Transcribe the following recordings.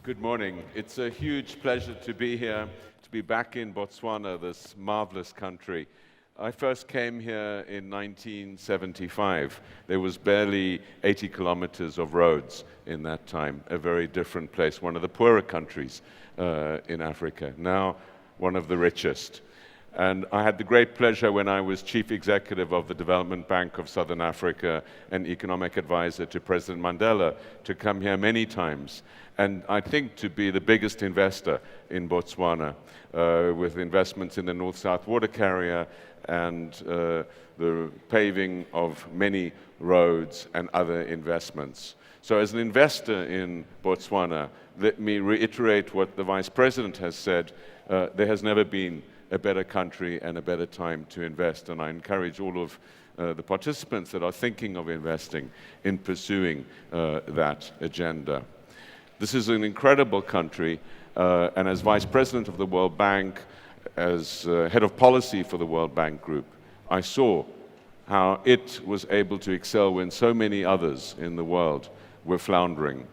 Good morning. It's a huge pleasure to be here, to be back in Botswana, this marvelous country. I first came here in 1975. There was barely 80 kilometers of roads in that time, a very different place, one of the poorer countries in Africa, now one of the richest. And I had the great pleasure when I was chief executive of the Development Bank of Southern Africa and economic advisor to President Mandela to come here many times. And I think to be the biggest investor in Botswana with investments in the North-South water carrier and the paving of many roads and other investments. So as an investor in Botswana, let me reiterate what the Vice President has said. There has never been a better country and a better time to invest. And I encourage all of the participants that are thinking of investing in pursuing that agenda. This is an incredible country, and as Vice President of the World Bank, as head of policy for the World Bank Group, I saw how it was able to excel when so many others in the world were floundering.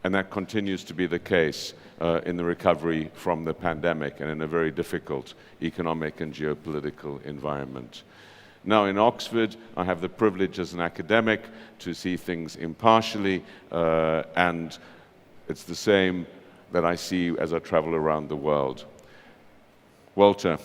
And that continues to be the case in the recovery from the pandemic and in a very difficult economic and geopolitical environment. Now in Oxford, I have the privilege as an academic to see things impartially, and it's the same that I see as I travel around the world. Walter,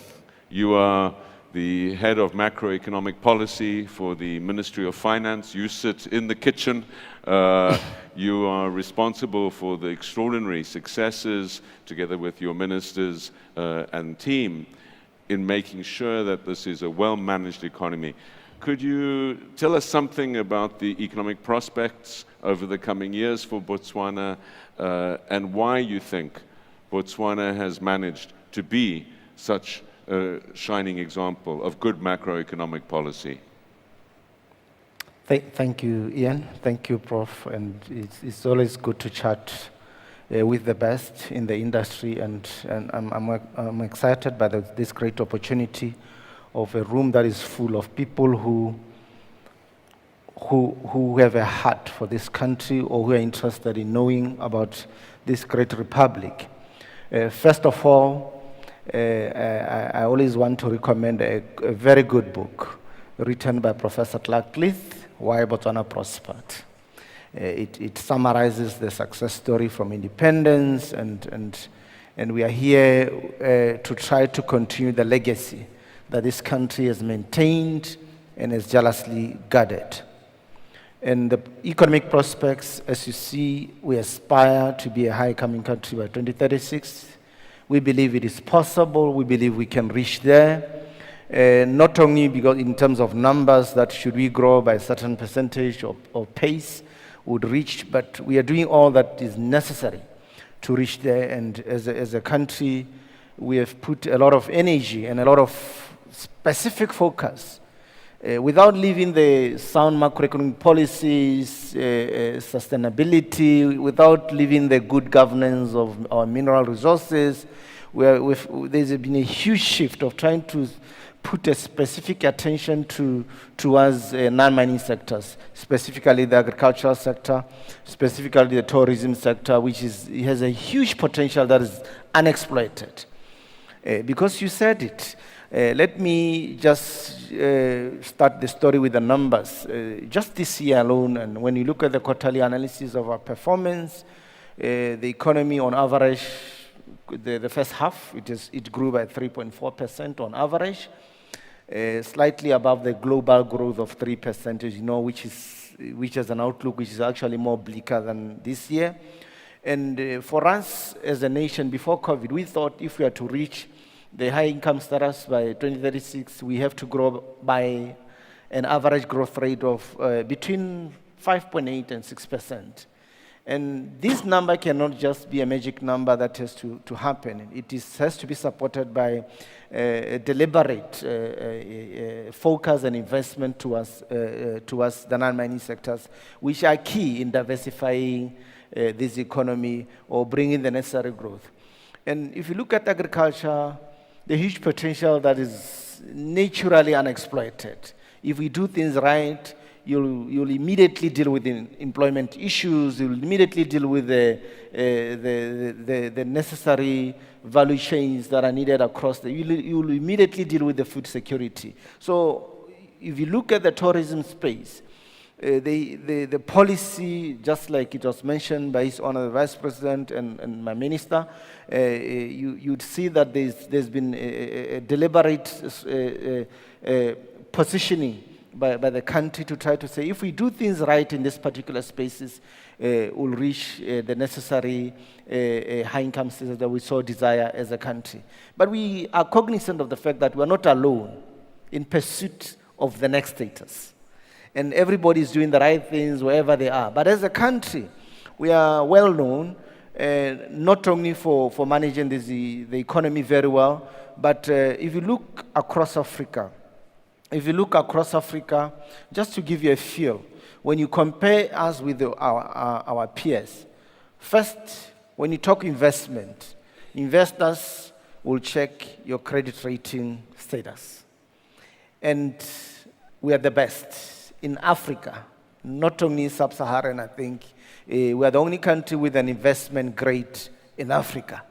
you are the head of macroeconomic policy for the Ministry of Finance. You sit in the kitchen. You are responsible for the extraordinary successes, together with your ministers and team, in making sure that this is a well-managed economy. Could you tell us something about the economic prospects over the coming years for Botswana and why you think Botswana has managed to be such a shining example of good macroeconomic policy? Thank you, Ian. Thank you, Prof. And it's always good to chat with the best in the industry. And I'm excited by this great opportunity of a room that is full of people who have a heart for this country or who are interested in knowing about this great republic. First of all, I always want to recommend a very good book written by Professor Clark Leith, Why Botswana Prospered. It summarizes the success story from independence, and we are here to try to continue the legacy that this country has maintained and has jealously guarded. And the economic prospects, as you see, we aspire to be a high-income country by 2036. We believe it is possible. We believe we can reach there. Not only because in terms of numbers, that should we grow by a certain percentage or pace would reach, but we are doing all that is necessary to reach there. And as a country, we have put a lot of energy and a lot of specific focus without leaving the sound macroeconomic policies, sustainability, without leaving the good governance of our mineral resources. There's been a huge shift of trying to put a specific attention towards non-mining sectors, specifically the agricultural sector, specifically the tourism sector, which has a huge potential that is unexploited. Because you said it, let me just start the story with the numbers. Just this year alone, and when you look at the quarterly analysis of our performance, the economy on average, the first half, it grew by 3.4% on average, slightly above the global growth of 3%, you know, which has an outlook which is actually more bleaker than this year. And for us as a nation, before COVID, we thought if we are to reach the high income status by 2036, we have to grow by an average growth rate of between 5.8 and 6%. And this number cannot just be a magic number that has to happen. It has to be supported by a deliberate focus and investment towards the non-mining sectors, which are key in diversifying this economy or bringing the necessary growth. And if you look at agriculture, the huge potential that is naturally unexploited. If we do things right, you'll immediately deal with the employment issues, you'll immediately deal with the necessary value chains that are needed across you'll immediately deal with the food security. So if you look at the tourism space, the policy, just like it was mentioned by His Honor the Vice President and my minister, you'd see that there's been a deliberate positioning by the country to try to say, if we do things right in these particular spaces, we'll reach the necessary high-income status that we so desire as a country. But we are cognizant of the fact that we're not alone in pursuit of the next status. And everybody is doing the right things wherever they are. But as a country, we are well known, not only for managing the economy very well, but if you look across Africa, just to give you a feel, when you compare us with our peers, first, when you talk investment, investors will check your credit rating status. And we are the best in Africa, not only in sub-Saharan, I think. We are the only country with an investment grade in Africa.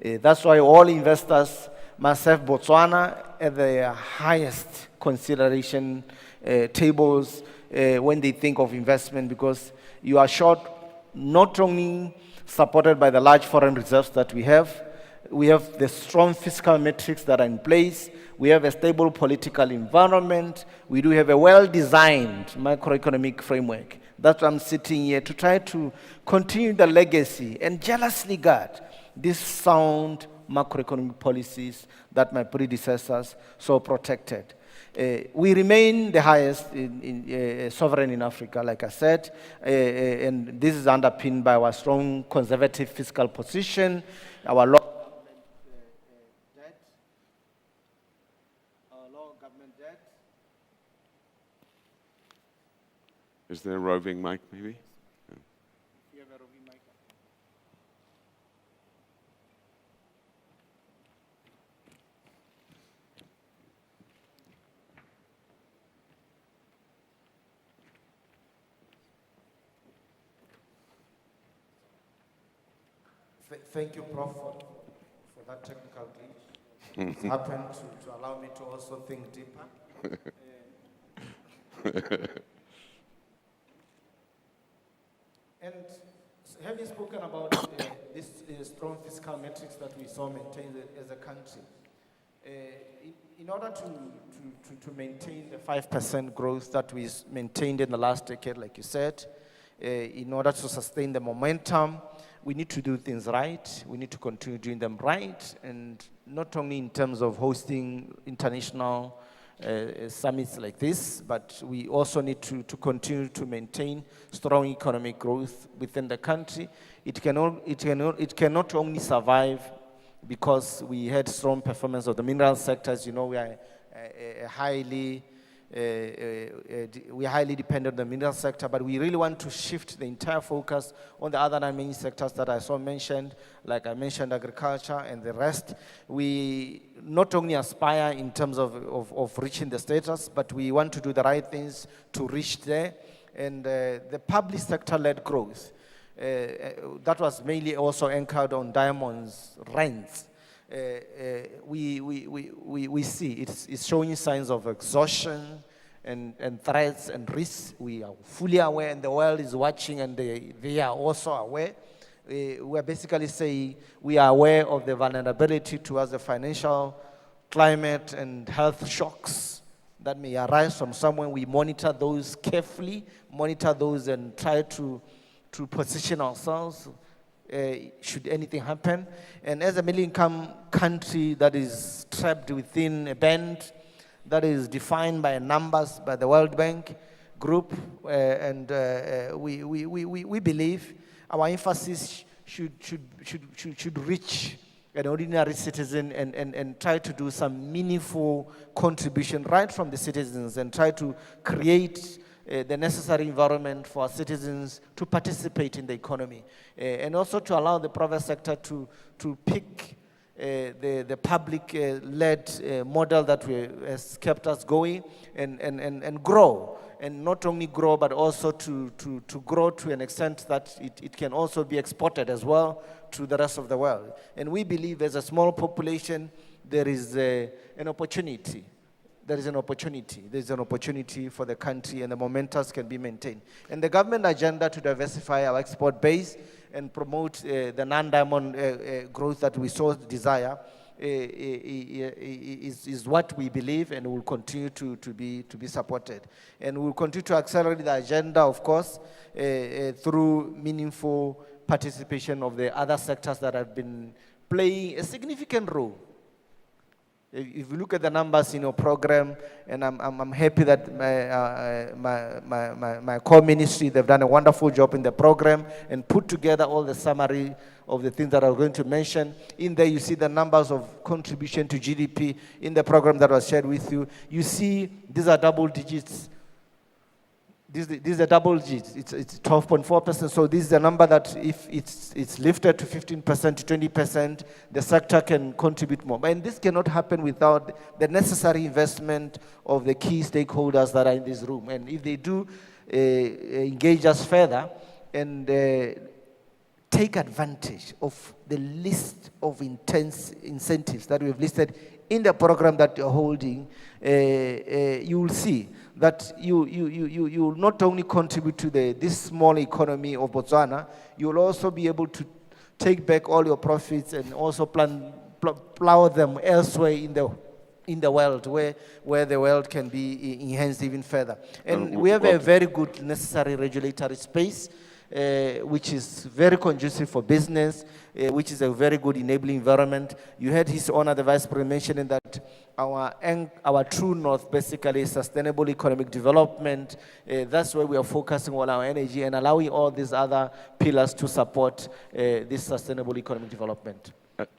That's why all investors must have Botswana at the highest consideration tables when they think of investment, because you are short, not only supported by the large foreign reserves that we have the strong fiscal metrics that are in place, we have a stable political environment, we do have a well-designed macroeconomic framework. That's why I'm sitting here to try to continue the legacy and jealously guard these sound macroeconomic policies that my predecessors so protected. We remain the highest sovereign in Africa, like I said, and this is underpinned by our strong conservative fiscal position, our low government debt. Is there a roving mic, maybe? You have a roving mic. Thank you, Prof, for that technical glitch. It's happened to allow me to also think deeper. And having spoken about this strong fiscal metrics that we saw maintained as a country, in order to maintain the 5% growth that we maintained in the last decade, like you said, in order to sustain the momentum, we need to do things right. We need to continue doing them right, and not only in terms of hosting international summits like this, but we also need to continue to maintain strong economic growth within the country. It cannot only survive because we had strong performance of the mineral sector. As you know, we are highly dependent on the mineral sector, but we really want to shift the entire focus on the other 9 main sectors that I saw mentioned, like I mentioned, agriculture and the rest. We not only aspire in terms of reaching the status, but we want to do the right things to reach there. And the public sector-led growth, that was mainly also anchored on Diamond's rents. We see it's showing signs of exhaustion and threats and risks. We are fully aware, and the world is watching, and they are also aware. We are basically saying we are aware of the vulnerability towards the financial climate and health shocks that may arise from somewhere. We monitor those carefully, and try to position ourselves should anything happen. And as a middle-income country that is trapped within a band that is defined by numbers by the World Bank Group, we believe our emphasis should reach an ordinary citizen and try to do some meaningful contribution right from the citizens, and try to create the necessary environment for our citizens to participate in the economy, and also to allow the private sector to pick the public-led model that has kept us going and grow. And not only grow, but also to grow to an extent that it can also be exported as well to the rest of the world. And we believe as a small population, there is an opportunity. There's an opportunity for the country, and the momentum can be maintained. And the government agenda to diversify our export base and promote the non-diamond growth that we so desire is what we believe, and will continue to be supported. And we'll continue to accelerate the agenda, of course, through meaningful participation of the other sectors that have been playing a significant role. If you look at the numbers in your program, and I'm happy that my core ministry, they've done a wonderful job in the program and put together all the summary of the things that I'm going to mention. In there, you see the numbers of contribution to GDP in the program that was shared with you. You see these are double digits. These are double digits. It's 12.4%. So this is a number that if it's lifted to 15% to 20%, the sector can contribute more. And this cannot happen without the necessary investment of the key stakeholders that are in this room. And if they do engage us further and take advantage of the list of intense incentives that we've listed in the program that you're holding, you will see that you will not only contribute to this small economy of Botswana, you will also be able to take back all your profits and also plow them elsewhere in the world, where the world can be enhanced even further. And we have a very good necessary regulatory space, which is very conducive for business, which is a very good enabling environment. You heard His Honor, the Vice President, mentioning that our true north basically is sustainable economic development. That's where we are focusing all our energy and allowing all these other pillars to support this sustainable economic development.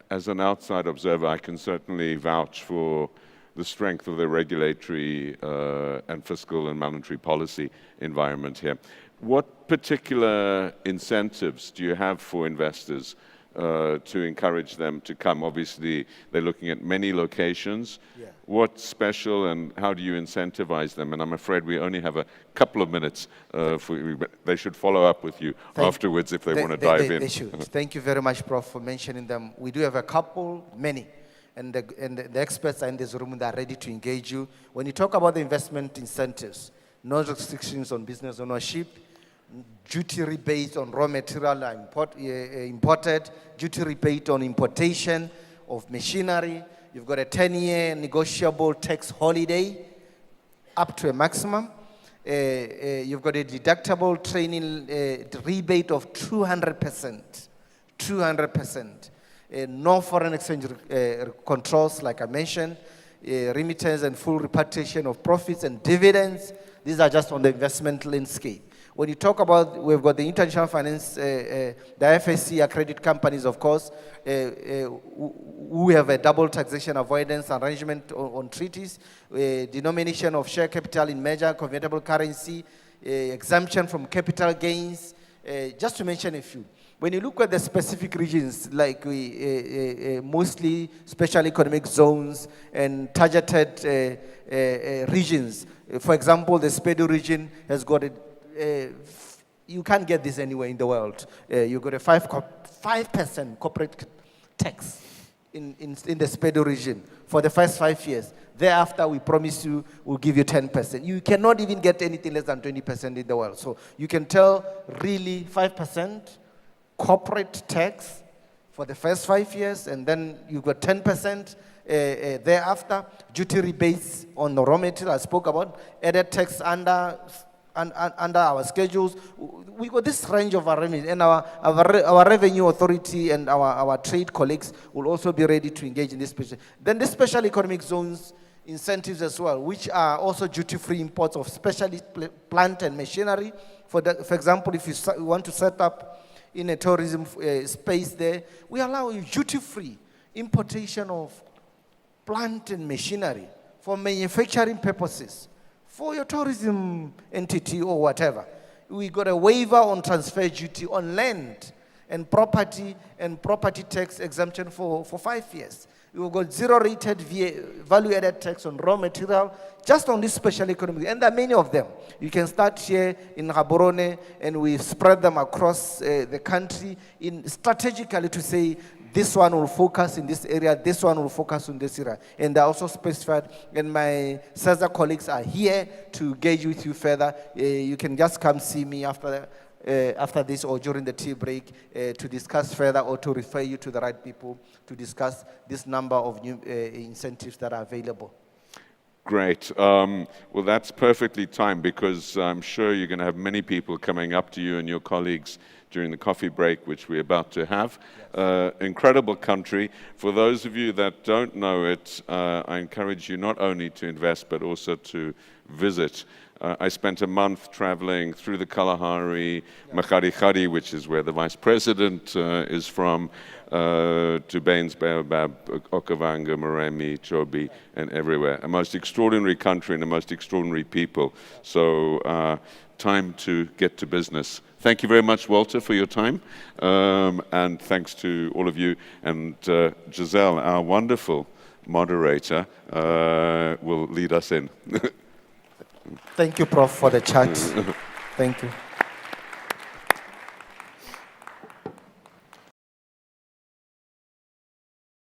As an outside observer, I can certainly vouch for the strength of the regulatory and fiscal and monetary policy environment here. What particular incentives do you have for investors to encourage them to come? Obviously, they're looking at many locations. Yeah. What's special, and how do you incentivize them? And I'm afraid we only have a couple of minutes. They should follow up with you afterwards if they want to dive in. They should. Thank you very much, Prof, for mentioning them. We do have a couple, many. And the experts are in this room and they are ready to engage you. When you talk about the investment incentives, no restrictions on business ownership, duty rebate on raw material imported, duty rebate on importation of machinery. You've got a 10-year negotiable tax holiday up to a maximum. You've got a deductible training rebate of 200%. 200%. No foreign exchange controls, like I mentioned, remittance and full repatriation of profits and dividends. These are just on the investment landscape. When you talk about, we've got the international finance, the FSC accredited companies, of course, who have a double taxation avoidance arrangement on treaties, denomination of share capital in major convertible currency, exemption from capital gains, just to mention a few. When you look at the specific regions, like mostly special economic zones and targeted regions, for example, the SPEDO region has got you can't get this anywhere in the world. You've got a 5% corporate tax in the SPEDO region for the first 5 years. Thereafter, we promise you we'll give you 10%. You cannot even get anything less than 20% in the world. So you can tell really 5% corporate tax for the first 5 years, and then you've got 10% thereafter. Duty rebates on the raw material I spoke about, added tax under our schedules. We got this range of arrangements, and our revenue authority and our trade colleagues will also be ready to engage in this special. Then the special economic zones incentives as well, which are also duty-free imports of specialist plant and machinery. For example, if you want to set up in a tourism space there, we allow you duty-free importation of plant and machinery for manufacturing purposes, for your tourism entity or whatever. We got a waiver on transfer duty on land and property tax exemption for 5 years. We've got zero-rated value-added tax on raw material, just on this special economy, and there are many of them. You can start here in Gaborone, and we spread them across the country strategically to say, this one will focus in this area, this one will focus in this area. And they're also specified, and my SESA colleagues are here to engage with you further. You can just come see me after this or during the tea break to discuss further or to refer you to the right people to discuss this number of new incentives that are available. Great. Well, that's perfectly timed because I'm sure you're going to have many people coming up to you and your colleagues during the coffee break, which we're about to have. Yes. Incredible country. For those of you that don't know it, I encourage you not only to invest, but also to visit. I spent a month traveling through the Kalahari, Macroeconomic, which is where the vice president is from, to Baines Baobab, Okavango, Moremi, Chobe, and everywhere. A most extraordinary country and the most extraordinary people. So time to get to business. Thank you very much, Walter, for your time. And thanks to all of you. And Giselle, our wonderful moderator, will lead us in. Thank you, Prof, for the chat. Thank you.